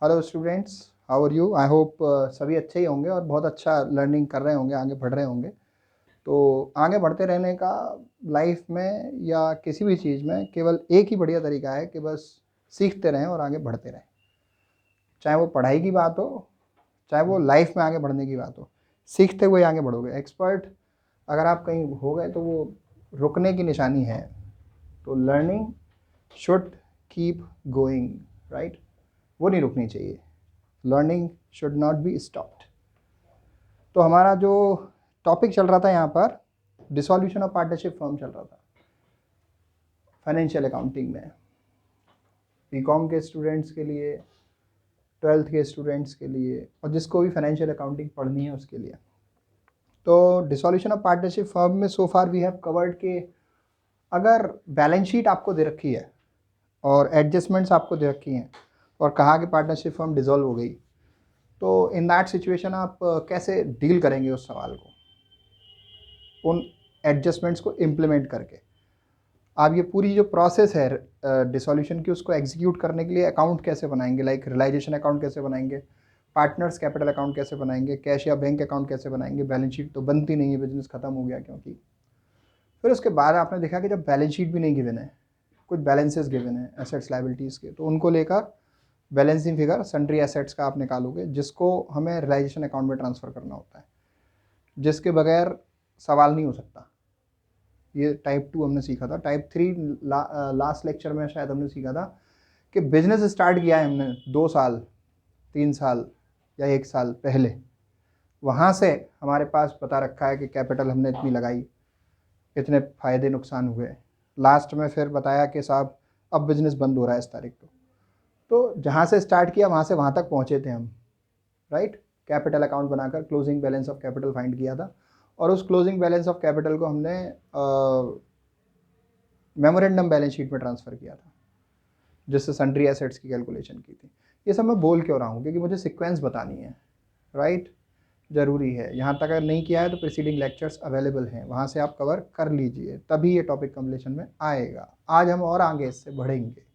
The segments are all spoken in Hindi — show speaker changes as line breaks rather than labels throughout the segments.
Hello students, how are you? I hope सभी अच्छे ही होंगे और बहुत अच्छा लर्निंग कर रहे होंगे, आगे बढ़ रहे होंगे। तो आगे बढ़ते रहने का लाइफ में या किसी भी चीज़ में केवल एक ही बढ़िया तरीका है कि बस सीखते रहें और आगे बढ़ते रहें। चाहे वो पढ़ाई की बात हो, चाहे वो लाइफ में आगे बढ़ने की बात हो, सीखते हुए आगे बढ़ोगे। एक्सपर्ट अगर आप कहीं हो गए तो वो रुकने की निशानी है। तो learning should keep going, right? वो नहीं रुकनी चाहिए। Learning should not be stopped. तो हमारा जो टॉपिक चल रहा था यहाँ पर, डिसॉल्यूशन ऑफ पार्टनरशिप फर्म चल रहा था फाइनेंशियल अकाउंटिंग में, बीकॉम के स्टूडेंट्स के लिए, ट्वेल्थ के स्टूडेंट्स के लिए, और जिसको भी फाइनेंशियल अकाउंटिंग पढ़नी है उसके लिए। तो डिसॉल्यूशन ऑफ पार्टनरशिप फर्म में सो फार वी हैव कवर्ड के अगर बैलेंस शीट आपको दे रखी है और एडजस्टमेंट्स आपको दे रखी हैं और कहा कि पार्टनरशिप फर्म डिसॉल्व हो गई, तो इन दैट सिचुएशन आप कैसे डील करेंगे उस सवाल को, उन एडजस्टमेंट्स को इम्प्लीमेंट करके। आप ये पूरी जो प्रोसेस है डिसॉल्यूशन की, उसको एग्जीक्यूट करने के लिए अकाउंट कैसे बनाएंगे, लाइक रियलाइजेशन अकाउंट कैसे बनाएंगे, पार्टनर्स कैपिटल अकाउंट कैसे बनाएंगे, कैश या बैंक अकाउंट कैसे बनाएंगे। बैलेंस शीट तो बनती नहीं है, बिजनेस खत्म हो गया क्योंकि। फिर उसके बाद आपने देखा कि जब बैलेंस शीट भी नहीं गिवन है, कुछ बैलेंसेस गिवन है एसेट्स लाइबिलिटीज़ के, तो उनको लेकर बैलेंसिंग फिगर सन्ड्री एसेट्स का आप निकालोगे, जिसको हमें रियलाइजेशन अकाउंट में ट्रांसफ़र करना होता है, जिसके बगैर सवाल नहीं हो सकता। ये टाइप 2 हमने सीखा था। टाइप 3 लास्ट लेक्चर में शायद हमने सीखा था कि बिजनेस स्टार्ट किया है हमने 2 साल, 3 साल या 1 साल पहले, वहाँ से हमारे पास बता रखा है कि कैपिटल हमने इतनी लगाई, इतने फ़ायदे नुकसान हुए। लास्ट में फिर बताया कि साहब अब बिज़नेस बंद हो रहा है इस तारीख को। तो जहाँ से स्टार्ट किया वहाँ से वहाँ तक पहुँचे थे हम, राइट? कैपिटल अकाउंट बनाकर closing balance of capital find किया था, और उस क्लोजिंग बैलेंस ऑफ कैपिटल को हमने मेमोरेंडम बैलेंस शीट में ट्रांसफ़र किया था, जिससे सन्ड्री एसेट्स की कैलकुलेशन की थी। ये सब मैं बोल क्यों रहा हूँ? क्योंकि मुझे सीक्वेंस बतानी है, राइट? ज़रूरी है। यहाँ तक अगर नहीं किया है तो प्रीसीडिंग लेक्चर्स अवेलेबल हैं, वहाँ से आप कवर कर लीजिए, तभी ये टॉपिक कंप्लीशन में आएगा। आज हम और आगे इससे बढ़ेंगे।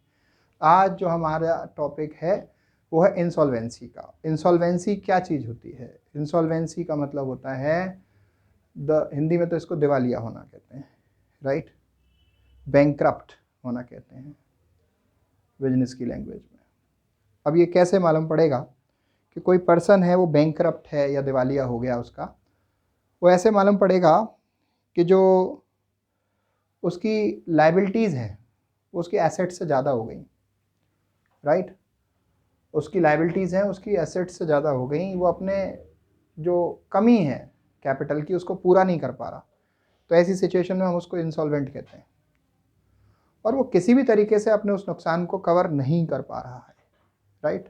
आज जो हमारा टॉपिक है वो है इंसॉल्वेंसी का। इंसॉल्वेंसी क्या चीज़ होती है? इंसॉल्वेंसी का मतलब होता है हिंदी में तो इसको दिवालिया होना कहते हैं, राइट? बैंकक्रप्ट होना कहते हैं बिजनेस की लैंग्वेज में। अब ये कैसे मालूम पड़ेगा कि कोई पर्सन है वो बैंकक्रप्ट है या दिवालिया हो गया उसका? वो ऐसे मालूम पड़ेगा कि जो उसकी लाइबिलिटीज़ हैं वो उसकी एसेट्स से ज़्यादा हो गई, राइट? उसकी लाइबिलिटीज़ हैं उसकी एसेट्स से ज़्यादा हो गई, वो अपने जो कमी है कैपिटल की उसको पूरा नहीं कर पा रहा। तो ऐसी सिचुएशन में हम उसको इंसॉल्वेंट कहते हैं, और वो किसी भी तरीके से अपने उस नुकसान को कवर नहीं कर पा रहा है, राइट?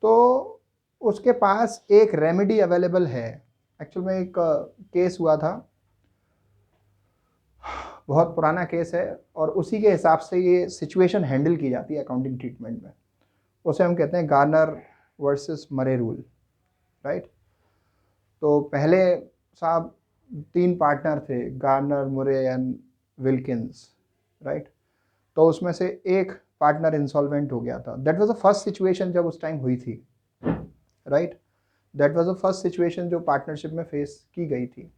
तो उसके पास एक रेमेडी अवेलेबल है। एक्चुअल में एक केस हुआ था, बहुत पुराना केस है, और उसी के हिसाब से ये सिचुएशन हैंडल की जाती है अकाउंटिंग ट्रीटमेंट में। उसे हम कहते हैं Garner versus Murray rule, right? तो पहले साहब 3 पार्टनर थे, गार्नर, मुरे एंड विल्किंस, राइट? तो उसमें से एक पार्टनर इंसॉल्वेंट हो गया था। That was the first situation जब उस टाइम हुई थी, right? That was the first situation जो पार्टनरशिप में फेस की गई थी।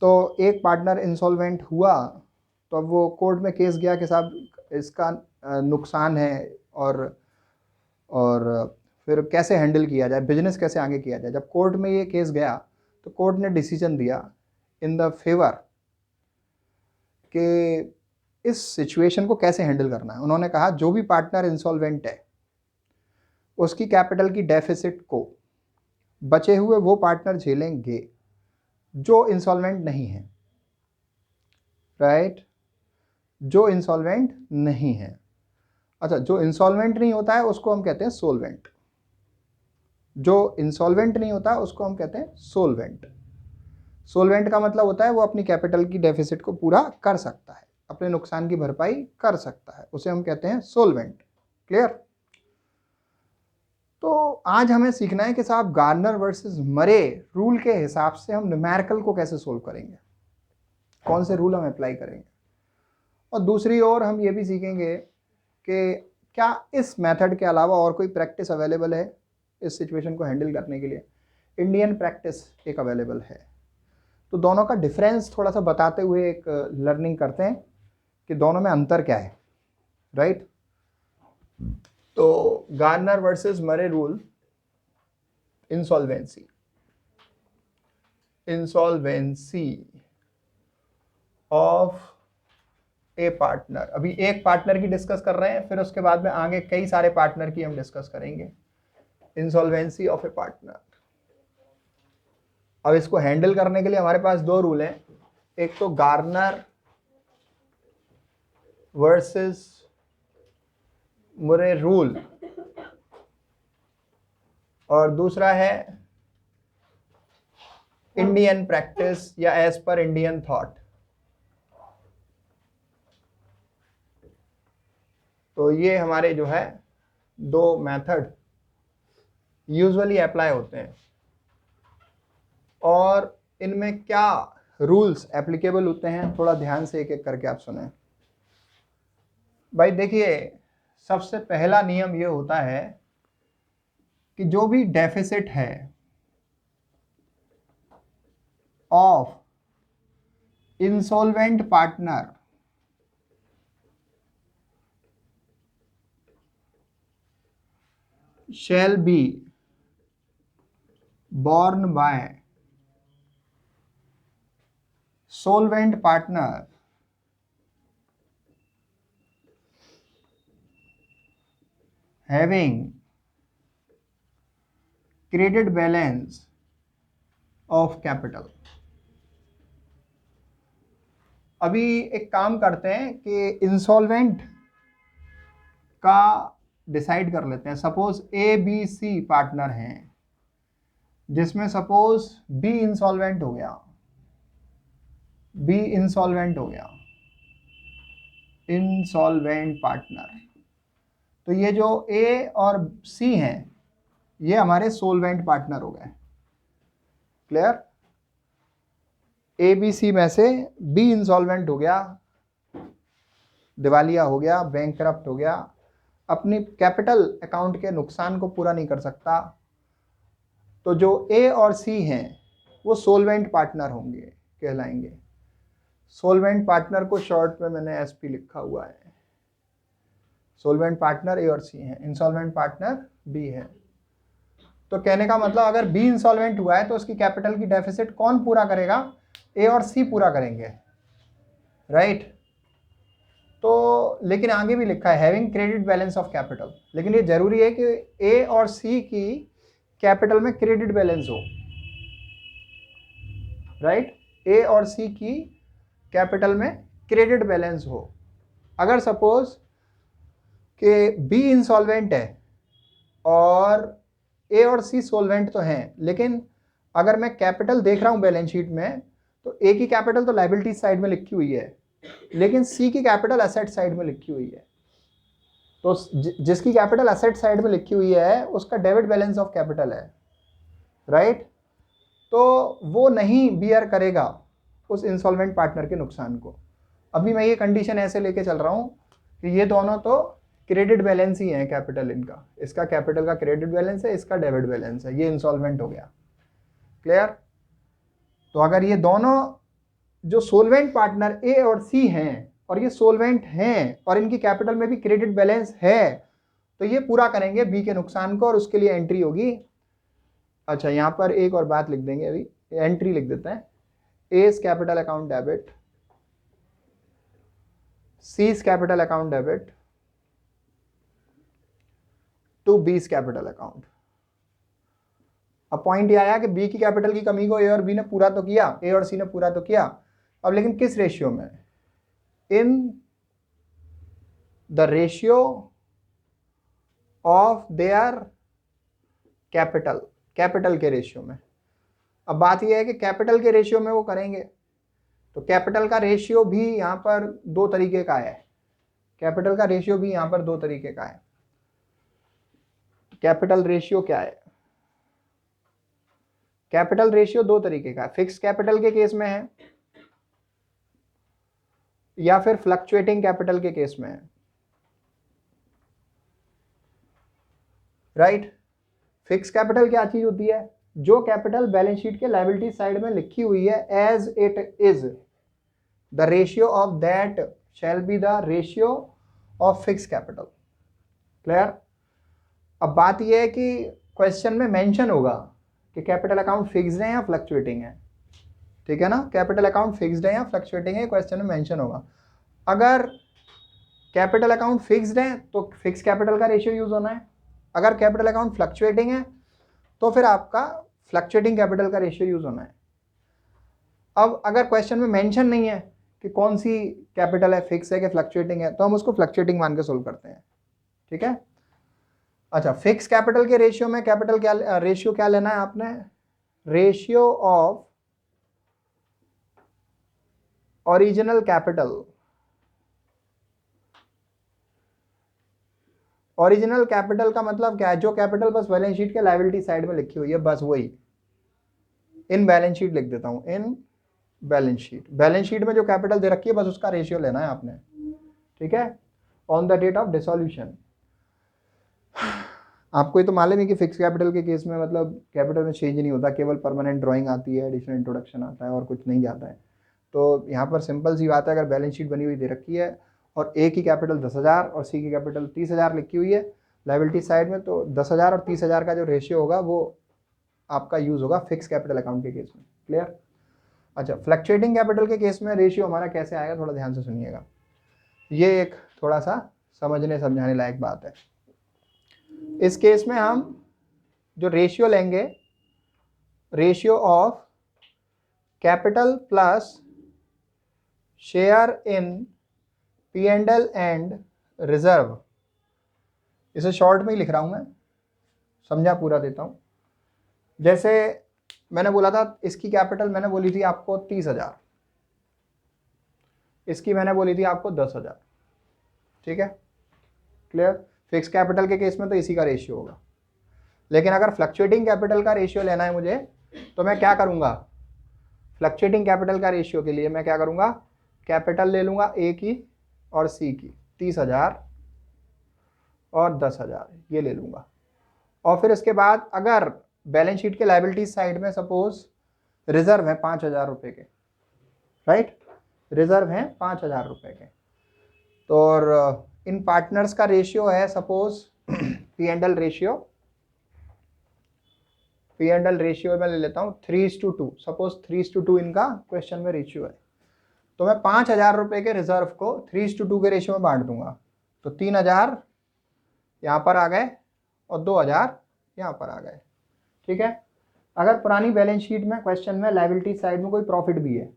तो एक पार्टनर इंसॉल्वेंट हुआ, तो अब वो कोर्ट में केस गया कि साहब इसका नुकसान है, और फिर कैसे हैंडल किया जाए, बिजनेस कैसे आगे किया जाए। जब कोर्ट में ये केस गया तो कोर्ट ने डिसीजन दिया इन द फेवर कि इस सिचुएशन को कैसे हैंडल करना है। उन्होंने कहा जो भी पार्टनर इंसॉल्वेंट है उसकी कैपिटल की डेफिसिट को बचे हुए वो पार्टनर झेलेंगे जो इंसॉल्वेंट नहीं है, राइट? जो इंसॉल्वेंट नहीं है। अच्छा, जो इंसॉल्वेंट नहीं होता है उसको हम कहते हैं सोलवेंट। जो इंसॉल्वेंट नहीं होता उसको हम कहते हैं सोलवेंट। सोलवेंट का मतलब होता है वो अपनी कैपिटल की डेफिसिट को पूरा कर सकता है, अपने नुकसान की भरपाई कर सकता है, उसे हम कहते हैं सोलवेंट। क्लियर? तो आज हमें सीखना है कि साहब गार्नर वर्सेस मरे रूल के हिसाब से हम न्यूमेरिकल को कैसे सोल्व करेंगे, कौन से रूल हम अप्लाई करेंगे। और दूसरी ओर हम ये भी सीखेंगे कि क्या इस मेथड के अलावा और कोई प्रैक्टिस अवेलेबल है इस सिचुएशन को हैंडल करने के लिए? इंडियन प्रैक्टिस एक अवेलेबल है। तो दोनों का डिफरेंस थोड़ा सा बताते हुए एक लर्निंग करते हैं कि दोनों में अंतर क्या है, राइट? तो Garner versus Murray rule, insolvency of A partner. अभी एक पार्टनर की डिस्कस कर रहे हैं, फिर उसके बाद में आगे कई सारे पार्टनर की हम डिस्कस करेंगे। Insolvency of A partner. अब इसको हैंडल करने के लिए हमारे पास दो रूल हैं, एक तो गार्नर वर्सेस मुरे रूल और दूसरा है इंडियन प्रैक्टिस या एज पर इंडियन थॉट। तो ये हमारे जो है दो मेथड यूजुअली अप्लाई होते हैं और इनमें क्या रूल्स एप्लीकेबल होते हैं थोड़ा ध्यान से एक एक करके आप सुने। भाई देखिए, सबसे पहला नियम ये होता है कि जो भी डेफिसिट है of insolvent partner shall be borne by solvent partner having credit balance of capital। अभी एक काम करते हैं कि इंसॉल्वेंट का डिसाइड कर लेते हैं। Suppose A B C partner हैं, जिसमें सपोज बी इंसॉल्वेंट हो गया, इंसॉल्वेंट पार्टनर। तो ये जो ए और सी हैं ये हमारे सोलवेंट पार्टनर हो गए। क्लियर? ए बी सी में से बी इंसॉल्वेंट हो गया, दिवालिया हो गया, बैंकरप्ट हो गया, अपनी कैपिटल अकाउंट के नुकसान को पूरा नहीं कर सकता। तो जो ए और सी हैं वो सोलवेंट पार्टनर होंगे, कहलाएंगे। सोलवेंट पार्टनर को शॉर्ट में मैंने एसपी लिखा हुआ है। सोलवेंट पार्टनर ए और सी हैं, इंसॉल्वेंट पार्टनर बी है। तो कहने का मतलब अगर बी इंसॉल्वेंट हुआ है तो उसकी कैपिटल की डेफिसिट कौन पूरा करेगा? ए और सी पूरा करेंगे, राइट? तो लेकिन आगे भी लिखा है having credit balance of capital, लेकिन ये जरूरी है कि ए और सी की कैपिटल में क्रेडिट बैलेंस हो, राइट? ए और सी की कैपिटल में क्रेडिट बैलेंस हो। अगर सपोज कि बी इंसॉल्वेंट है और ए और सी सोलवेंट तो हैं, लेकिन अगर मैं कैपिटल देख रहा हूं बैलेंस शीट में तो ए की कैपिटल तो लायबिलिटी साइड में लिखी हुई है, लेकिन सी की कैपिटल एसेट साइड में लिखी हुई है। तो जिसकी कैपिटल एसेट साइड में लिखी हुई है उसका डेबिट बैलेंस ऑफ कैपिटल है, राइट? तो वो नहीं बियर करेगा उस इंसॉल्वेंट पार्टनर के नुकसान को। अभी मैं ये कंडीशन ऐसे लेके चल रहा हूँ कि ये दोनों तो क्रेडिट बैलेंस ही है कैपिटल इनका, इसका कैपिटल का क्रेडिट बैलेंस है, इसका डेबिट बैलेंस है, ये इंसॉल्वेंट हो गया। क्लियर? तो अगर ये दोनों जो सोलवेंट पार्टनर ए और सी हैं और ये सोलवेंट हैं और इनकी कैपिटल में भी क्रेडिट बैलेंस है, तो ये पूरा करेंगे बी के नुकसान को और उसके लिए एंट्री होगी। अच्छा, यहां पर एक और बात लिख देंगे, अभी एंट्री लिख देते हैं। A's capital account debit, C's capital account debit to B's capital account. अब पॉइंट ये आया कि बी की कैपिटल की कमी को ए और बी ने पूरा तो किया, ए और सी ने पूरा तो किया, अब लेकिन किस रेशियो में? In the ratio of their capital, capital के रेशियो में। अब बात यह है कि कैपिटल के रेशियो में वो करेंगे, तो कैपिटल का रेशियो भी यहां पर दो तरीके का है। कैपिटल का रेशियो भी यहां पर दो तरीके का है। कैपिटल रेशियो क्या है? कैपिटल रेशियो दो तरीके का है, फिक्स कैपिटल के केस में है या फिर फ्लक्चुएटिंग कैपिटल के केस में है। राइट। फिक्स कैपिटल क्या चीज होती है? जो कैपिटल बैलेंस शीट के लायबिलिटी साइड में लिखी हुई है as it is, the ratio of that shall be the ratio of fix capital. Clear? अब बात यह है कि क्वेश्चन में मेंशन होगा कि कैपिटल अकाउंट फिक्स्ड है या फ्लक्चुएटिंग है, ठीक है ना? कैपिटल अकाउंट फिक्स्ड है या फ्लक्चुएटिंग है, क्वेश्चन में मेंशन होगा। अगर कैपिटल अकाउंट फिक्स्ड है तो फिक्स कैपिटल का रेशियो यूज होना है, अगर कैपिटल अकाउंट फ्लक्चुएटिंग है तो फिर आपका फ्लक्चुएटिंग कैपिटल का रेशियो यूज होना है। अब अगर क्वेश्चन में मेंशन नहीं है कि कौन सी कैपिटल है, फिक्स है कि फ्लक्चुएटिंग है, तो हम उसको फ्लक्चुएटिंग मान के सोल्व करते हैं, ठीक है? अच्छा, फिक्स कैपिटल के रेशियो में कैपिटल क्या रेशियो क्या लेना है आपने? Ratio of original capital. Original capital का मतलब क्या है? जो कैपिटल बस बैलेंस शीट के लायबिलिटी साइड में लिखी हुई है, बस वही। इन बैलेंस शीट लिख देता हूं, in balance sheet. Balance sheet में जो कैपिटल दे रखी है बस उसका रेशियो लेना है आपने, ठीक है? On the date of dissolution. आपको ये तो मालूम है कि फिक्स कैपिटल के केस में मतलब कैपिटल में चेंज नहीं होता, केवल परमानेंट ड्राइंग आती है, एडिशनल इंट्रोडक्शन आता है और कुछ नहीं जाता है। तो यहाँ पर सिंपल सी बात है, अगर बैलेंस शीट बनी हुई दे रखी है और ए की कैपिटल 10,000 और सी की कैपिटल 30,000 लिखी हुई है लायबिलिटी साइड में, तो 10,000 और 30,000 का जो रेशियो होगा वो आपका यूज होगा फिक्स कैपिटल अकाउंट के केस में। क्लियर? अच्छा, फ्लक्चुएटिंग कैपिटल के केस में रेशियो हमारा कैसे आएगा, थोड़ा ध्यान से सुनिएगा। ये एक थोड़ा सा समझने समझाने लायक बात है। इस केस में हम जो रेशियो लेंगे, ratio of capital plus share in P&L and reserve, इसे शॉर्ट में ही लिख रहा हूं मैं, समझा पूरा देता हूं। जैसे मैंने बोला था इसकी कैपिटल मैंने बोली थी आपको 30,000, इसकी मैंने बोली थी आपको 10,000, ठीक है? क्लियर? फिक्स कैपिटल के केस में तो इसी का रेशियो होगा। लेकिन अगर फ्लक्चुएटिंग कैपिटल का रेशियो लेना है मुझे, तो मैं क्या करूंगा? फ्लक्चुएटिंग कैपिटल का रेशियो के लिए मैं क्या करूंगा? कैपिटल ले लूंगा ए की और सी की, 30,000 और 10,000 ये ले लूंगा। और फिर इसके बाद अगर बैलेंस शीट के लायबिलिटी साइड में सपोज रिजर्व है 5,000 रुपए के, राइट? रिजर्व है 5,000 रुपए के, तो और इन पार्टनर्स का रेशियो है suppose P&L ratio, P&L ratio मैं ले लेता हूँ 3:2, सपोज 3:2 इनका क्वेश्चन में रेशियो है। तो मैं 5,000 रुपए के रिजर्व को 3:2 के रेशियो में बांट दूंगा, तो 3,000 यहाँ पर आ गए और 2,000 यहाँ पर आ गए, ठीक है? अगर पुरानी बैलेंस शीट में क्वेश्चन में लायबिलिटी साइड में कोई प्रॉफिट भी है,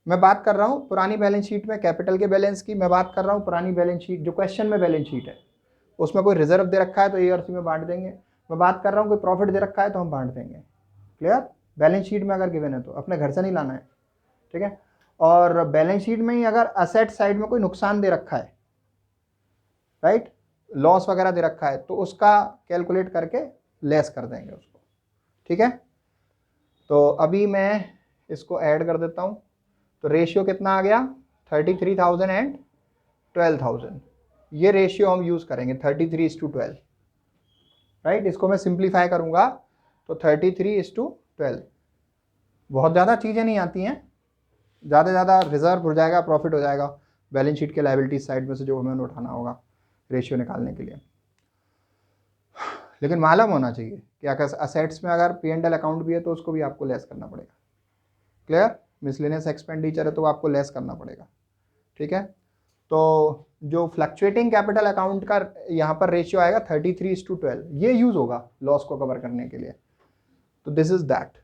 मैं बात कर रहा हूँ पुरानी बैलेंस शीट में कैपिटल के बैलेंस की, मैं बात कर रहा हूँ पुरानी बैलेंस शीट जो क्वेश्चन में बैलेंस शीट है उसमें कोई रिजर्व दे रखा है तो ए और सी में बांट देंगे। मैं बात कर रहा हूँ कोई प्रॉफिट दे रखा है तो हम बांट देंगे। क्लियर? बैलेंस शीट में अगर गिवन है तो अपने घर से नहीं लाना है, ठीक है? और बैलेंस शीट में ही अगर असेट साइड में कोई नुकसान दे रखा है, राइट, लॉस वगैरह दे रखा है, तो उसका कैलकुलेट करके लेस कर देंगे उसको, ठीक है? तो अभी मैं इसको ऐड कर देता हूँ, तो रेशियो कितना आ गया? 33,000 एंड 12,000, ये रेशियो हम यूज करेंगे 33:12, राइट? इसको मैं सिंप्लीफाई करूंगा तो 33:12। बहुत ज़्यादा चीज़ें नहीं आती हैं, ज़्यादा से ज़्यादा रिजर्व हो जाएगा, प्रॉफिट हो जाएगा बैलेंस शीट के लायबिलिटी साइड में से जो हमें उठाना होगा रेशियो निकालने के लिए। लेकिन मालूम होना चाहिए कि अगर असेट्स में अगर P&L अकाउंट भी है तो उसको भी आपको लेस करना पड़ेगा। क्लियर? मिसलेनियस एक्सपेंडिचर है तो आपको लेस करना पड़ेगा, ठीक है? तो जो फ्लक्चुएटिंग कैपिटल अकाउंट का यहाँ पर रेशियो आएगा 33:12, ये यूज होगा लॉस को कवर करने के लिए। तो दिस इज दैट।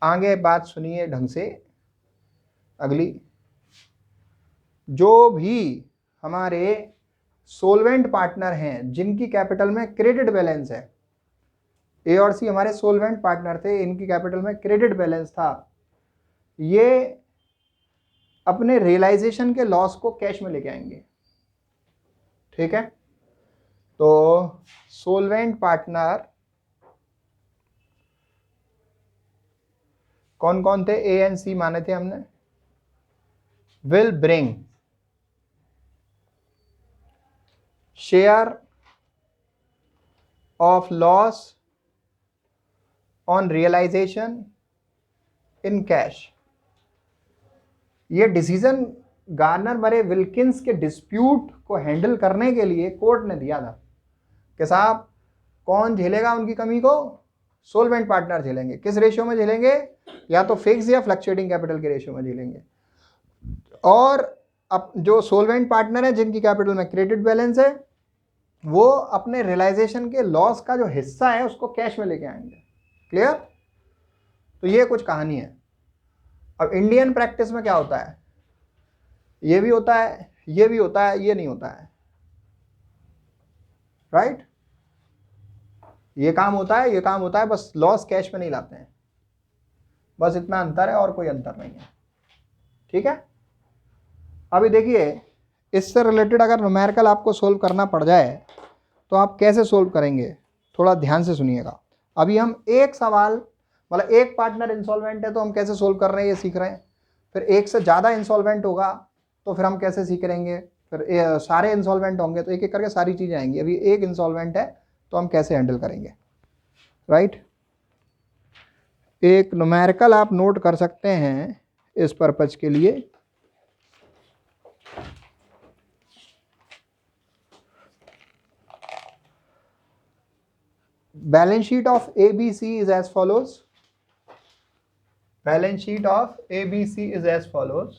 आगे बात सुनिए ढंग से। अगली, जो भी हमारे सोलवेंट पार्टनर हैं जिनकी कैपिटल में क्रेडिट बैलेंस है, ए और सी हमारे सोलवेंट पार्टनर थे, इनकी कैपिटल में क्रेडिट बैलेंस था, ये अपने रियलाइजेशन के लॉस को कैश में लेके आएंगे, ठीक है? तो सोलवेंट पार्टनर कौन कौन थे? ए एंड सी माने थे हमने। Will bring share of loss on realisation in cash. ये डिसीजन गार्नर मरे विल्किंस के डिस्प्यूट को हैंडल करने के लिए कोर्ट ने दिया था कि साहब कौन झेलेगा उनकी कमी को? सोलवेंट पार्टनर झेलेंगे। किस रेशियो में झेलेंगे? या तो फिक्स या फ्लक्चुएटिंग कैपिटल के रेशियो में झेलेंगे। और अब जो सोलवेंट पार्टनर है जिनकी कैपिटल में क्रेडिट बैलेंस है, वो अपने रियलाइजेशन के लॉस का जो हिस्सा है उसको कैश में लेके आएंगे। क्लियर? तो ये कुछ कहानी है। अब इंडियन प्रैक्टिस में क्या होता है? ये भी होता है, ये भी होता है, ये नहीं होता है। राइट? ये काम होता है, ये काम होता है, बस लॉस कैश में नहीं लाते हैं। बस इतना अंतर है और कोई अंतर नहीं है। ठीक है? अभी देखिए, इससे रिलेटेड अगर न्यूमेरिकल आपको सोल्व करना पड़ जाए तो आप कैसे सोल्व करेंगे, थोड़ा ध्यान से सुनिएगा। अभी हम एक सवाल, मतलब एक पार्टनर इंसॉल्वेंट है तो हम कैसे सोल्व कर रहे हैं ये सीख रहे हैं। फिर एक से ज़्यादा इंसॉल्वेंट होगा तो फिर हम कैसे सीख लेंगे। फिर सारे इंसॉल्वेंट होंगे तो एक एक करके सारी चीज़ें आएंगी। अभी एक इंसॉल्वेंट है तो हम कैसे हैंडल करेंगे। राइट? एक न्यूमेरिकल आप नोट कर सकते हैं इस पर्पज के लिए। Balance sheet of ABC is as follows. Balance sheet of ABC is as follows.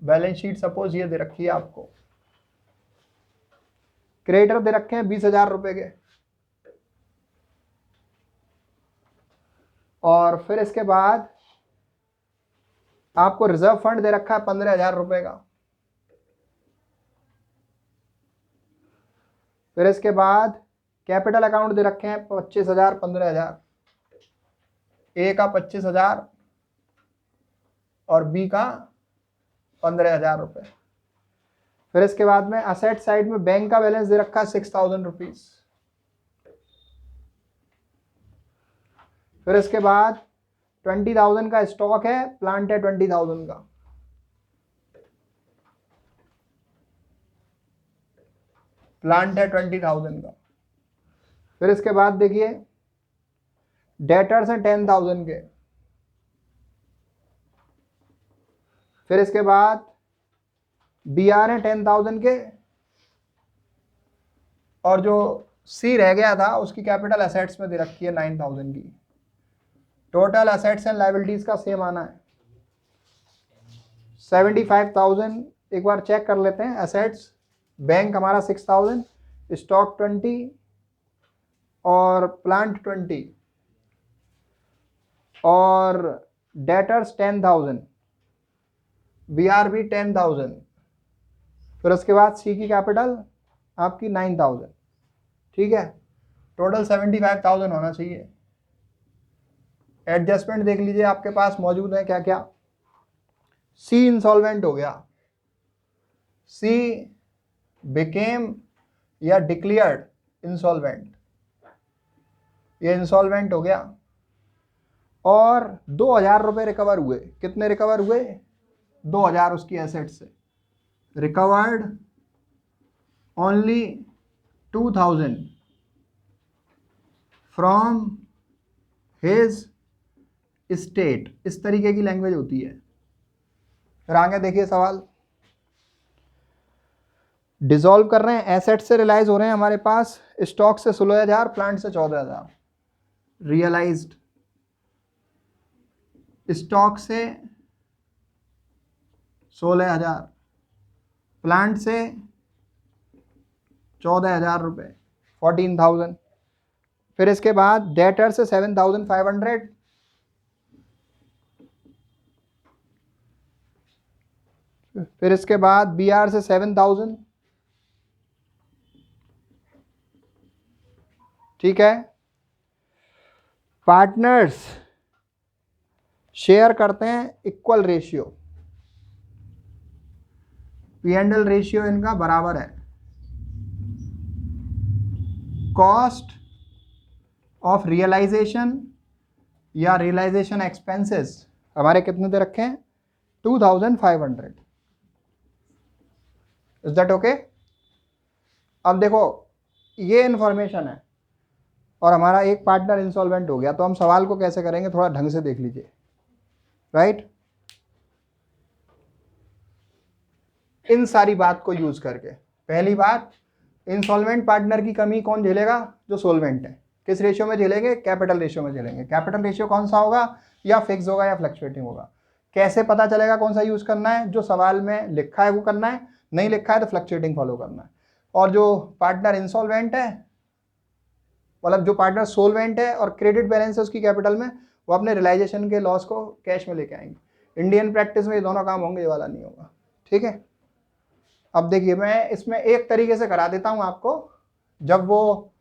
Balance sheet suppose ये दे रखी है आपको। क्रेडिटर दे रखे हैं 20,000 रुपए के, और फिर इसके बाद आपको रिजर्व फंड दे रखा है 15,000 रुपए का। फिर इसके बाद कैपिटल अकाउंट दे रखे हैं 25,000, 15,000। ए का 25,000 और बी का 15,000 रुपए। फिर इसके बाद में असेट साइड में बैंक का बैलेंस दे रखा है 6,000 रुपीज। फिर इसके बाद 20,000 का स्टॉक है, प्लांट है 20,000 का। प्लांट है 20,000 का। फिर इसके बाद देखिए डेटर्स हैं 10,000 के। फिर इसके बाद BR हैं 10,000 के, और जो C रह गया था उसकी कैपिटल एसेट्स में दे रखी है 9,000 की। टोटल एसेट्स एंड लायबिलिटीज का सेम आना है 75,000। एक बार चेक कर लेते हैं। एसेट्स बैंक हमारा 6,000, स्टॉक 20 और प्लांट 20 और डेटर्स 10,000, BR भी 10,000। फिर उसके बाद C की कैपिटल आपकी 9,000। ठीक है? टोटल 75,000 होना चाहिए। एडजस्टमेंट देख लीजिए आपके पास मौजूद है क्या क्या। C इंसॉल्वेंट हो गया, C बिकेम या डिक्लेयर्ड इंसॉल्वेंट, ये इंसॉल्वेंट हो गया। और 2,000 रुपये रिकवर हुए। कितने रिकवर हुए? 2,000 उसकी एसेट से। Recovered only 2,000 from his state. इस तरीके की लैंग्वेज होती है। फिर आगे देखिए सवाल। डिसॉल्व कर रहे हैं, एसेट से रियलाइज हो रहे हैं हमारे पास। स्टॉक से 16,000, प्लांट से 14,000। रियलाइज्ड स्टॉक से 16,000, प्लांट से 14,000 रुपये, 14,000। फिर इसके बाद डेटर से 7,500, फिर इसके बाद BR से 7,000। ठीक है? पार्टनर्स शेयर करते हैं इक्वल रेशियो। P&L रेशियो इनका बराबर है। कॉस्ट ऑफ रियलाइजेशन या रियलाइजेशन एक्सपेंसेस हमारे कितने दे रखे हैं? 2,500। Is that okay? अब देखो ये इन्फॉर्मेशन है और हमारा एक पार्टनर इंसॉल्वेंट हो गया, तो हम सवाल को कैसे करेंगे, थोड़ा ढंग से देख लीजिए, राइट। इन सारी बात को यूज करके, पहली बात, इंसॉल्वेंट पार्टनर की कमी कौन झेलेगा, जो सोल्वेंट है। किस रेशियो में झेलेंगे, कैपिटल रेशियो में झेलेंगे। कैपिटल रेशियो कौन सा होगा, या फिक्स होगा या फ्लक्चुएटिंग होगा। कैसे पता चलेगा कौन सा यूज करना है, जो सवाल में लिखा है वो करना है, नहीं लिखा है तो फ्लक्चुएटिंग फॉलो करना है। और जो पार्टनर इंसॉल्वेंट है, मतलब जो पार्टनर सोल्वेंट है और क्रेडिट बैलेंस है उसकी कैपिटल में, वो अपने रियलाइजेशन के लॉस को कैश में लेके आएंगे। इंडियन प्रैक्टिस में ये दोनों काम होंगे, ये वाला नहीं होगा, ठीक है। अब देखिए, मैं इसमें एक तरीके से करा देता हूं आपको, जब वो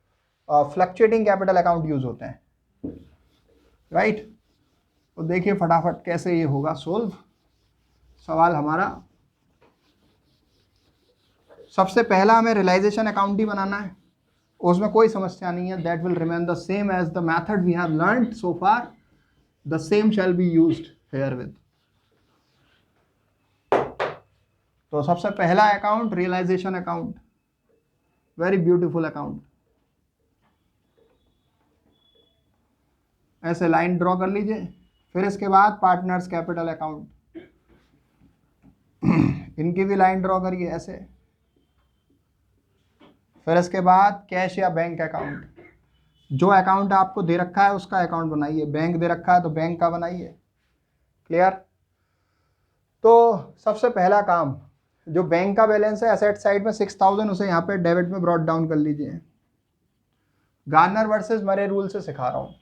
फ्लक्चुएटिंग कैपिटल अकाउंट यूज होते हैं, राइट। तो देखिए फटाफट कैसे ये होगा सोल्व सवाल हमारा। सबसे पहला हमें रियलाइजेशन अकाउंट ही बनाना है, उसमें कोई समस्या नहीं है। That will remain the same as the method we have learned so far, the same shall be used here with. तो सबसे पहला account realisation account, very beautiful account. ऐसे लाइन ड्रॉ कर लीजिए। फिर इसके बाद पार्टनर्स कैपिटल अकाउंट, इनकी भी लाइन ड्रॉ करिए ऐसे। फिर इसके बाद कैश या बैंक अकाउंट, जो अकाउंट आपको दे रखा है उसका अकाउंट बनाइए। बैंक दे रखा है तो बैंक का बनाइए, क्लियर। तो सबसे पहला काम, जो बैंक का बैलेंस है एसेट साइड में 6000, उसे यहाँ पे डेबिट में ब्रॉट डाउन कर लीजिए। गार्नर वर्सेस मरे रूल से सिखा रहा हूँ,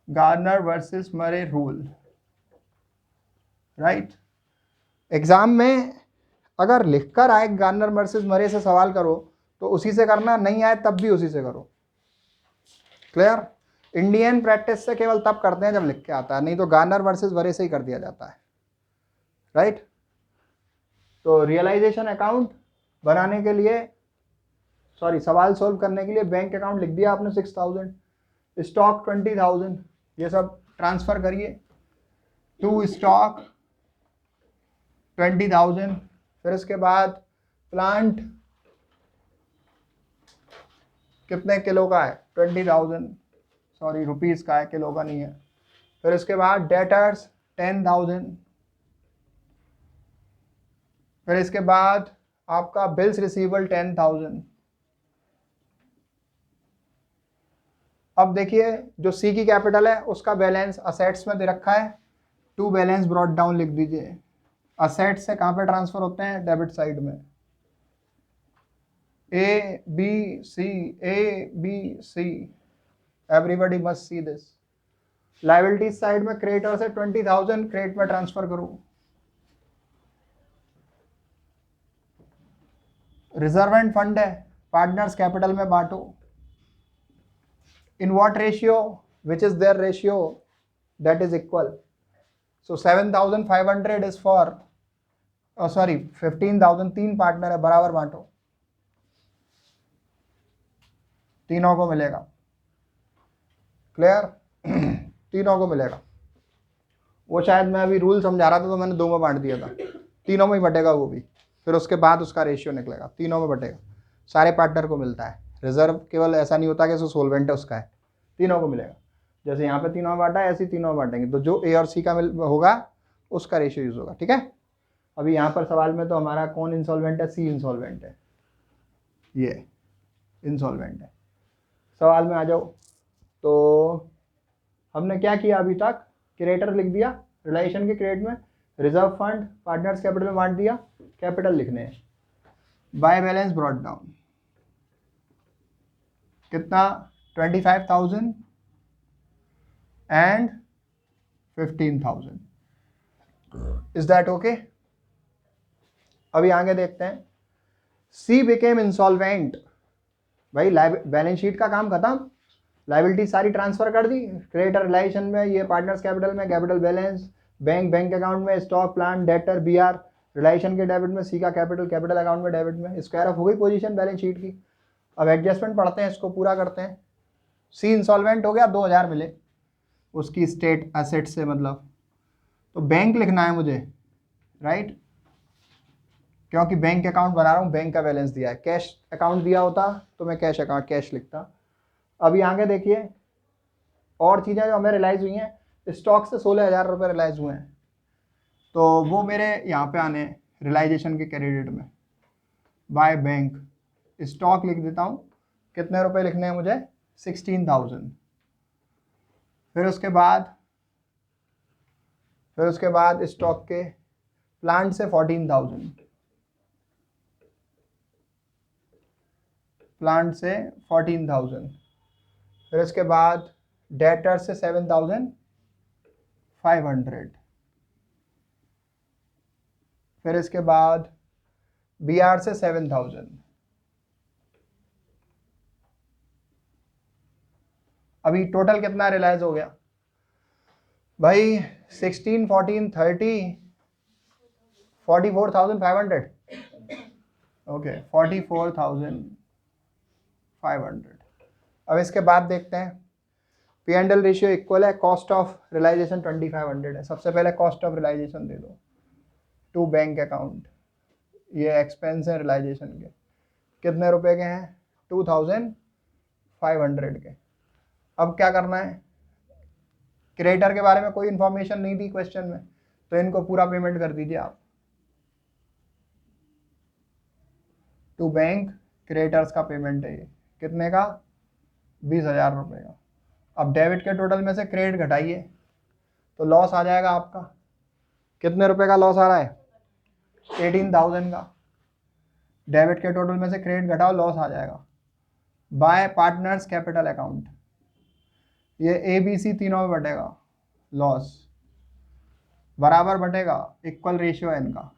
Garner versus Murray rule, right. Exam में अगर लिखकर आए गार्नर वर्सेस मरे से सवाल करो तो उसी से करना, नहीं आए तब भी उसी से करो, क्लियर। इंडियन प्रैक्टिस से केवल तब करते हैं जब लिख के आता है, नहीं तो गार्नर वर्सेस मरे से ही कर दिया जाता है, राइट। तो रियलाइजेशन अकाउंट बनाने के लिए, सॉरी सवाल सोल्व करने के लिए बैंक अकाउंट लिख दिया आपने 6000, स्टॉक 20000, ये सब ट्रांसफर करिए टू स्टॉक 20000। फिर इसके बाद प्लांट कितने किलो का है, 20000, सॉरी रुपीस का है, किलो का नहीं है। फिर इसके बाद डेटर्स 10000। फिर इसके बाद आपका बिल्स रिसीवेबल 10000। अब देखिए, जो सी की कैपिटल है उसका बैलेंस असेट्स में दे रखा है, टू बैलेंस ब्रॉट डाउन लिख दीजिए। असेट्स से कहाँ पे ट्रांसफर होते हैं, डेबिट साइड में। A B C, everybody must see this. Liability side में क्रेडिटर से 20000 क्रेडिट में ट्रांसफर करो। रिजर्व एंड फंड है, पार्टनर्स कैपिटल में बांटो। In what ratio, which is their ratio, that is equal. So 7500 is for, sorry 15000, 3 partner है, बराबर बांटो, तीनों को मिलेगा, क्लियर। तीनों को मिलेगा। वो शायद मैं अभी रूल समझा रहा था तो मैंने 2 में बांट दिया था, तीनों में ही बटेगा वो भी। फिर उसके बाद उसका रेशियो निकलेगा, तीनों में बटेगा, सारे पार्टनर को मिलता है। रिजर्व केवल ऐसा नहीं होता कि जो सोल्वेंट है उसका है, तीनों को मिलेगा। जैसे यहाँ पे तीनों में बांटा है, ऐसे ही तीनों में बांटेंगे, तो जो ए और सी का होगा उसका रेशियो यूज होगा, ठीक है। अभी यहाँ पर सवाल में तो हमारा कौन इंसॉल्वेंट है, सी इंसॉल्वेंट है, ये इंसॉल्वेंट है। सवाल में आ जाओ। तो हमने क्या किया अभी तक, क्रेडिटर लिख दिया रिलेशन के क्रेडिट में, रिजर्व फंड पार्टनर्स कैपिटल में बांट दिया, कैपिटल लिखने हैं, बाय बैलेंस ब्रॉट डाउन कितना, 25000 एंड 15000। Is that okay. अभी आगे देखते हैं। सी बिकेम इंसॉल्वेंट, भाई बैलेंस शीट का काम खत्म, लाइबिलिटी सारी ट्रांसफर कर दी, क्रेडिटर रिलेशन में, ये पार्टनर्स कैपिटल में, कैपिटल बैलेंस, बैंक अकाउंट में, stock plant debtor B R relation के डेबिट में, सी का कैपिटल अकाउंट में डेबिट में, स्क्वायर ऑफ हो गई पोजीशन बैलेंस शीट की। अब एडजस्टमेंट पढ़ते हैं, इसको पूरा करते हैं। सी इंसॉल्वेंट हो गया, 2000 मिले उसकी स्टेट एसेट से, मतलब तो बैंक लिखना है मुझे, राइट। क्योंकि बैंक अकाउंट बना रहा हूँ, बैंक का बैलेंस दिया है। कैश अकाउंट दिया होता तो मैं कैश अकाउंट कैश लिखता। अभी आगे देखिए और चीज़ें जो हमें रियलाइज़ हुई हैं। स्टॉक से 16,000 रुपये रियलाइज़ हुए हैं, तो वो मेरे यहाँ पे आने रियलाइजेशन के क्रेडिट में बाय बैंक। स्टॉक लिख देता हूँ, कितने रुपए लिखने हैं मुझे, 16,000। फिर उसके बाद स्टॉक के प्लांट से 14,000, प्लांट से 14,000। फिर उसके बाद डेटर से 7,500। फिर इसके बाद बीआर से 7,000। अभी टोटल कितना रियलाइज हो गया भाई, 16, 14, 30, 44,500। ओके, 44,500। अब इसके बाद देखते हैं P&L रेशियो इक्वल है कॉस्ट ऑफ रियलाइजेशन 2,500 है। सबसे पहले कॉस्ट ऑफ रियलाइजेशन दे दो टू बैंक अकाउंट। ये एक्सपेंस है रियलाइजेशन के, कितने रुपए के हैं, 2,500 के। अब क्या करना है, क्रेडिटर के बारे में कोई इंफॉर्मेशन नहीं दी क्वेश्चन में, तो इनको पूरा पेमेंट कर दीजिए आप। टू बैंक क्रेडिटर्स का पेमेंट है ये, कितने का, 20,000 रुपये का। अब डेबिट के टोटल में से क्रेडिट घटाइए तो लॉस आ जाएगा आपका। कितने रुपए का लॉस आ रहा है, 18,000 का। डेबिट के टोटल में से क्रेडिट घटाओ, लॉस आ जाएगा। बाय पार्टनर्स कैपिटल अकाउंट, ये ABC तीनों में बटेगा, लॉस बराबर बटेगा, इक्वल रेशियो है इनका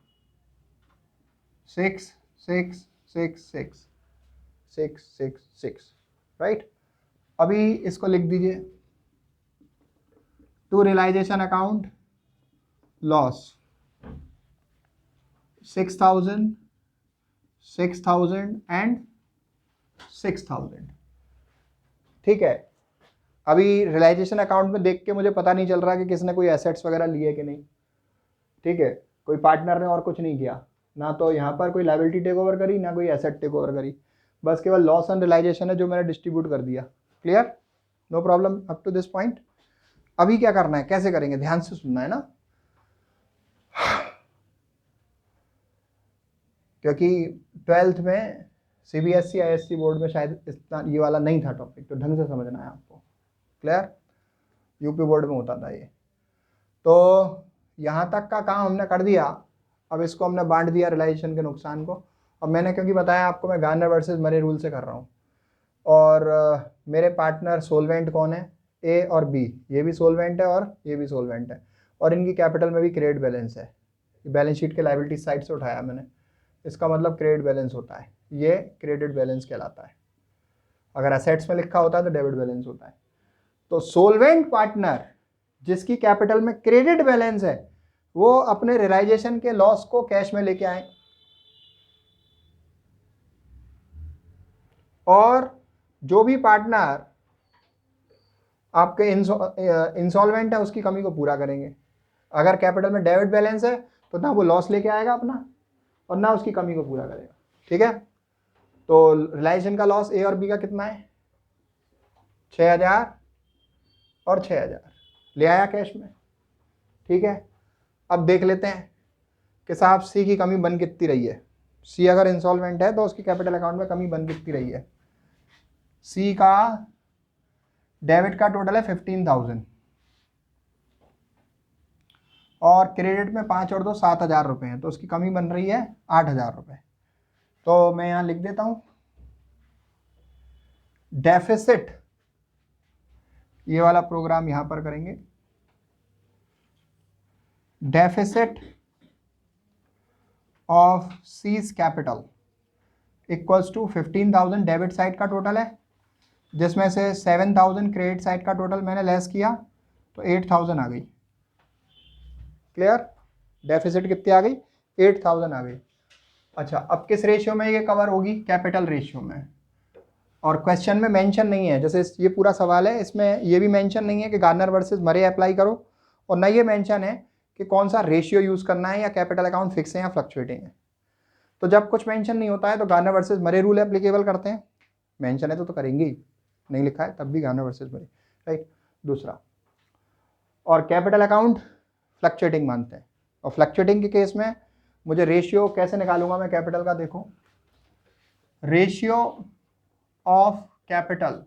6, 6, 6, 6, 6, 6, 6, राइट। अभी इसको लिख दीजिए, to realisation account loss 6,000, 6,000 and 6,000। ठीक है। अभी रियलाइजेशन अकाउंट में देख के मुझे पता नहीं चल रहा कि किसने कोई एसेट्स वगैरह लिए कि नहीं। ठीक है, कोई पार्टनर ने और कुछ नहीं किया, ना तो यहाँ पर कोई लायबिलिटी टेक ओवर करी, ना कोई एसेट टेक ओवर करी, बस केवल लॉस एंड रियलाइजेशन है जो मैंने डिस्ट्रीब्यूट कर दिया। Clear, no problem up to this point. अभी क्या करना है, कैसे करेंगे, ध्यान से सुनना है ना, क्योंकि 12th में CBSE ISC बोर्ड में शायद इतना ये वाला नहीं था टॉपिक, तो ढंग से समझना है आपको। क्लियर, यूपी बोर्ड में होता था ये। तो यहाँ तक का काम हमने कर दिया। अब इसको हमने बांट दिया रियलाइजेशन के नुकसान को। अब मैंने क्योंकि बताया आपको मैं गार्नर वर्सेस मरे रूल से कर रहा हूँ, और मेरे पार्टनर सोलवेंट कौन है, A और B, ये भी सोलवेंट है और ये भी सोलवेंट है, और इनकी कैपिटल में भी क्रेडिट बैलेंस है। बैलेंस शीट के लायबिलिटी साइड से उठाया मैंने, इसका मतलब क्रेडिट बैलेंस होता है, ये क्रेडिट बैलेंस कहलाता है। अगर एसेट्स में लिखा होता है तो डेबिट बैलेंस होता है। तो सोलवेंट पार्टनर जिसकी कैपिटल में क्रेडिट बैलेंस है, वो अपने रियलाइजेशन के लॉस को कैश में लेके आए, और जो भी पार्टनर आपके इंसॉल्वेंट है उसकी कमी को पूरा करेंगे। अगर कैपिटल में डेबिट बैलेंस है तो ना वो लॉस लेके आएगा अपना, और ना उसकी कमी को पूरा करेगा। ठीक है, तो रियलाइजेशन का लॉस A और B का कितना है, 6,000 और 6,000 ले आया कैश में। ठीक है, अब देख लेते हैं कि साहब C की कमी बन कितनी रही है। C अगर इंसॉल्वेंट है तो उसकी कैपिटल अकाउंट में कमी बन कितनी रही है। C का डेबिट का टोटल है 15,000, और क्रेडिट में 5 और 2 7,000 रुपये हैं, तो उसकी कमी बन रही है 8,000 रुपये। तो मैं यहाँ लिख देता हूँ डेफिसिट, ये वाला प्रोग्राम यहाँ पर करेंगे, deficit of C's capital equals to 15,000 debit side का टोटल है, जिसमें से 7,000 क्रेडिट साइड का टोटल मैंने लेस किया तो 8,000 आ गई। क्लियर, डेफिसिट कितनी आ गई, 8,000 आ गई। अच्छा, अब किस रेशियो में ये कवर होगी, कैपिटल रेशियो में। और क्वेश्चन में मेंशन नहीं है, जैसे ये पूरा सवाल है, इसमें ये भी मेंशन नहीं है कि गार्नर वर्सेस मरे अप्लाई करो, और न ये मेंशन है कि कौन सा रेशियो यूज़ करना है, या कैपिटल अकाउंट फिक्स है या फ्लक्चुएटिंग है। तो जब कुछ मेंशन नहीं होता है तो Garner versus Murray rule applicable करते हैं, मेंशन है तो करेंगे ही, नहीं लिखा है तब भी गार्नर वर्सेस मरे, राइट। दूसरा, और कैपिटल अकाउंट फ्लक्चुएटिंग मानते हैं, और फ्लक्चुएटिंग के केस में मुझे रेशियो कैसे निकालूंगा मैं कैपिटल का, देखो ratio of capital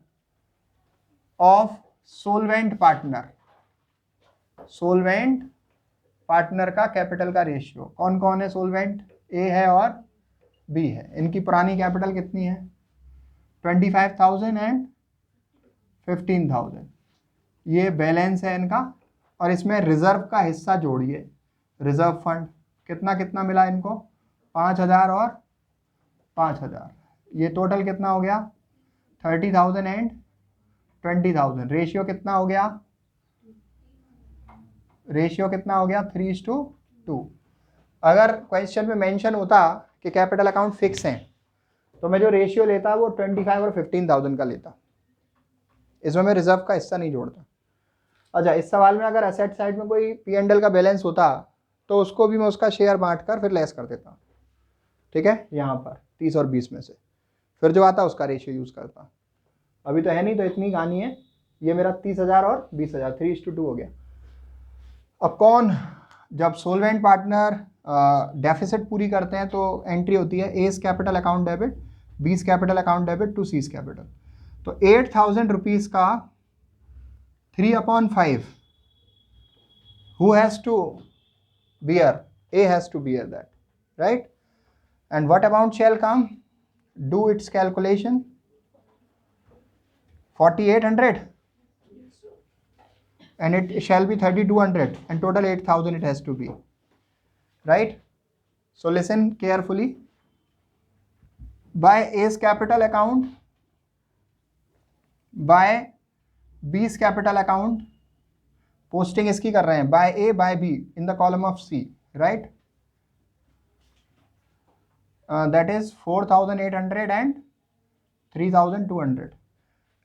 of solvent partner, solvent partner का कैपिटल का रेशियो, कौन कौन है सोलवेंट, ए है और बी है, इनकी पुरानी कैपिटल कितनी है 25,000 एंड 15,000, ये बैलेंस है इनका, और इसमें रिजर्व का हिस्सा जोड़िए, रिजर्व फंड कितना कितना मिला इनको 5,000 और 5,000, ये टोटल कितना हो गया 30,000 एंड 20,000, रेशियो कितना हो गया, रेशियो कितना हो गया 3:2। अगर क्वेश्चन में मेंशन होता कि कैपिटल अकाउंट फिक्स हैं तो मैं जो रेशियो लेता वो 25 और 15,000 का लेता, इसमें मैं रिजर्व का हिस्सा नहीं जोड़ता। अच्छा, इस सवाल में अगर एसेट साइड में कोई P&L का बैलेंस होता तो उसको भी मैं उसका शेयर बांट कर फिर लेस कर देता, ठीक है, यहाँ पर 30 और 20 में से फिर जो आता उसका रेशियो यूज़ करता। अभी तो है नहीं तो इतनी कहानी है, ये मेरा 30,000 और 20,000 3:2 हो गया। अब कौन, जब सोलवेंट पार्टनर डेफिसिट पूरी करते हैं तो एंट्री होती है A's capital account debit, B's capital account debit to C's capital. तो 8,000 रुपीज़ का 3/5 who has to bear, A has to bear that, right? And what amount shall come? Do its calculation. 4,800 and it shall be 3,200 and total 8,000 it has to be, right? So listen carefully. By A's capital account, by B's capital account, posting इसकी कर रहे हैं by A by B in the column of C, right? That is 4,800 and 3,200.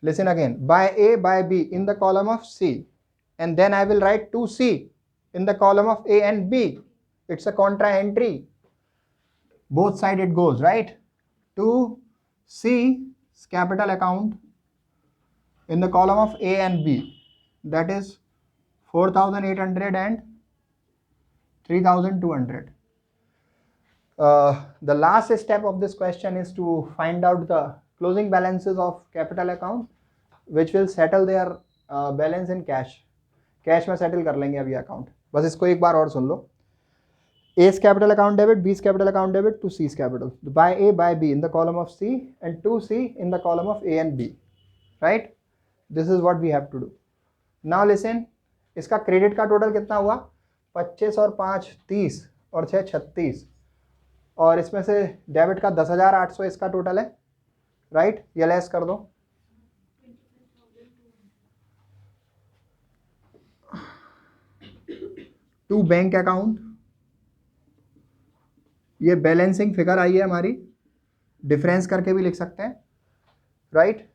Listen again, by A by B in the column of C, and then I will write 2C in the column of A and B. It's a contra entry, both side it goes, right? 2C's capital account in the column of A and B, that is 4,800 and 3,200. The last step of this question is to find out the closing balances of capital account, which will settle their balance in cash. Cash में सेटल कर लेंगे अभी अकाउंट, बस इसको एक बार और सुन लो। A's capital account debit, B's capital account debit to C's capital, by A by B in the column of C and 2C in the column of A and B, right? This is what we have to do. Now listen, इसका क्रेडिट का टोटल कितना हुआ 25 और 5 30 और 6 36, और इसमें से डेबिट का 10,800 इसका टोटल है, राइट? ये लेस कर दो, टू बैंक अकाउंट, ये बैलेंसिंग फिगर आई है हमारी, डिफरेंस करके भी लिख सकते हैं, राइट?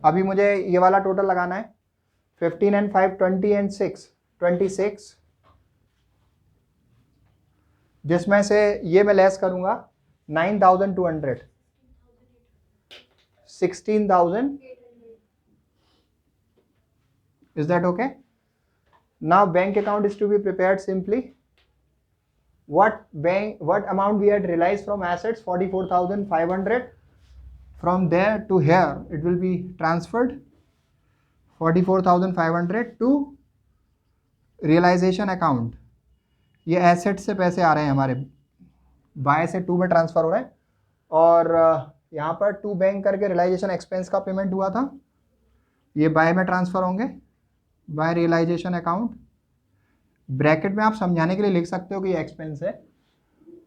अभी मुझे ये वाला टोटल लगाना है 15 and 5 20 and 6 26, जिसमें से ये मैं लेस करूंगा 9,200 16,000. Is that okay? Now bank account is to be prepared simply. What amount we had realized from assets 44,500, from there to here it will be transferred 44,500 to realization account. ये एसेट से पैसे आ रहे हैं हमारे, बाय से टू में ट्रांसफर हो रहे हैं, और यहाँ पर टू बैंक करके रियलाइजेशन एक्सपेंस का पेमेंट हुआ था, ये बाय में ट्रांसफर होंगे बाय रियलाइजेशन अकाउंट। ब्रैकेट में आप समझाने के लिए लिख सकते हो कि ये एक्सपेंस है,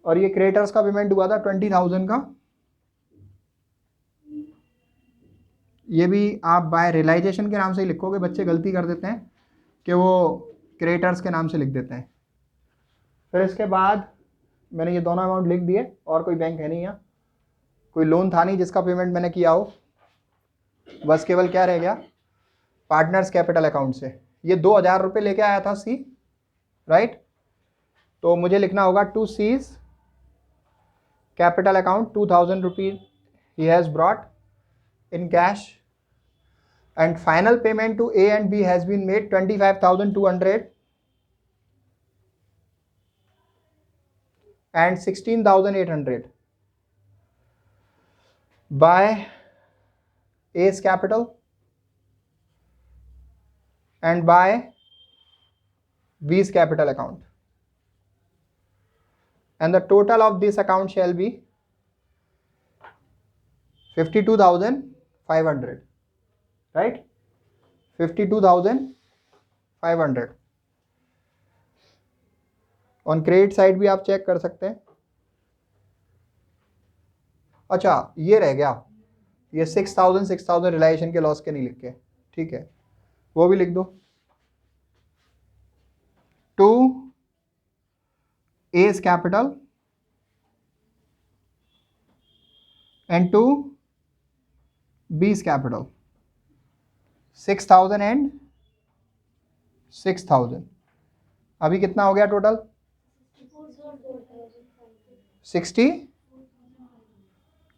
और ये क्रेडिटर्स का पेमेंट हुआ था 20,000 का, ये भी आप बाय रियलाइजेशन के नाम से ही लिखोगे, बच्चे गलती कर देते हैं कि वो क्रेडिटर्स के नाम से लिख देते हैं। फिर इसके बाद मैंने ये दोनों अमाउंट लिख दिए, और कोई बैंक है नहीं यहाँ, कोई लोन था नहीं जिसका पेमेंट मैंने किया हो, बस केवल क्या रह गया पार्टनर्स कैपिटल अकाउंट से ये 2,000 रुपये लेके आया था सी, राइट? तो मुझे लिखना होगा to C's capital account 2000 rupees he has brought in cash, and final payment to A and B has been made 25,200 and 16,800 by A's capital and by B's capital account, and the total of this account shall be 52,500, right? 52,500. On credit side भी आप चेक कर सकते हैं। अच्छा ये रह गया, ये 6,000 रिलायेशन के लॉस के नहीं लिख के, ठीक है, वो भी लिख दो। To A's capital and to B's capital, 6,000 and 6,000। अभी कितना हो गया टोटल? 60।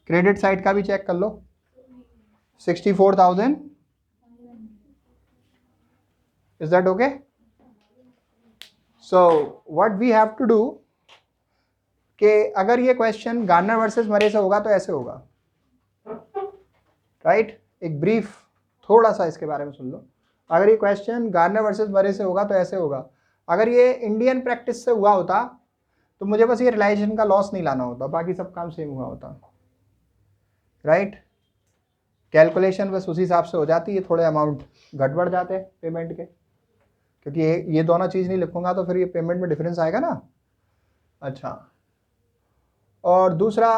क्रेडिट साइड का भी चेक कर लो, 64,000। Is that okay? So what we have to do कि अगर ये क्वेश्चन गार्नर वर्सेस मरे से होगा तो ऐसे होगा, राइट? एक ब्रीफ थोड़ा सा इसके बारे में सुन लो। अगर ये क्वेश्चन गार्नर वर्सेस मरे से होगा तो ऐसे होगा। अगर ये इंडियन प्रैक्टिस से हुआ होता तो मुझे बस ये रिलायेशन का लॉस नहीं लाना होता, बाकी सब काम सेम हुआ होता, राइट? कैलकुलेशन बस उसी हिसाब से हो जाती है, थोड़े अमाउंट घट बढ़ जाते हैं पेमेंट के, क्योंकि ये दोनों चीज़ नहीं लिखूंगा तो फिर ये पेमेंट में डिफरेंस आएगा ना। अच्छा, और दूसरा,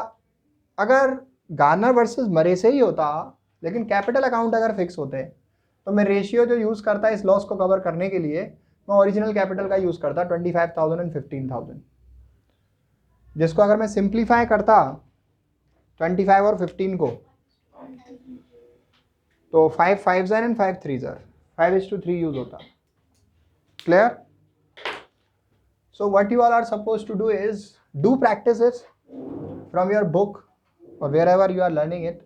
अगर गार्नर वर्सेस मरे से ही होता लेकिन कैपिटल अकाउंट अगर फिक्स होते तो मैं रेशियो जो यूज़ करता इस लॉस को कवर करने के लिए मैं ओरिजिनल कैपिटल का यूज़ करता 25,000 एंड 15,000, जिसको अगर मैं सिंप्लीफाई करता 25 और 15 को तो 5 5s एंड 5 3s 5:3 यूज होता। Clear? So what you all are suppose to do is do practices from your book और wherever you are learning it,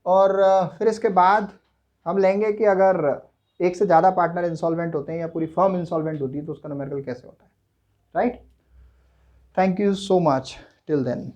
और फिर इसके बाद हम लेंगे कि अगर एक से ज़्यादा पार्टनर इंसॉल्वेंट होते हैं या पूरी फर्म इंसॉल्वेंट होती है तो उसका न्यूमेरिकल कैसे होता है, right? Thank you so much till then.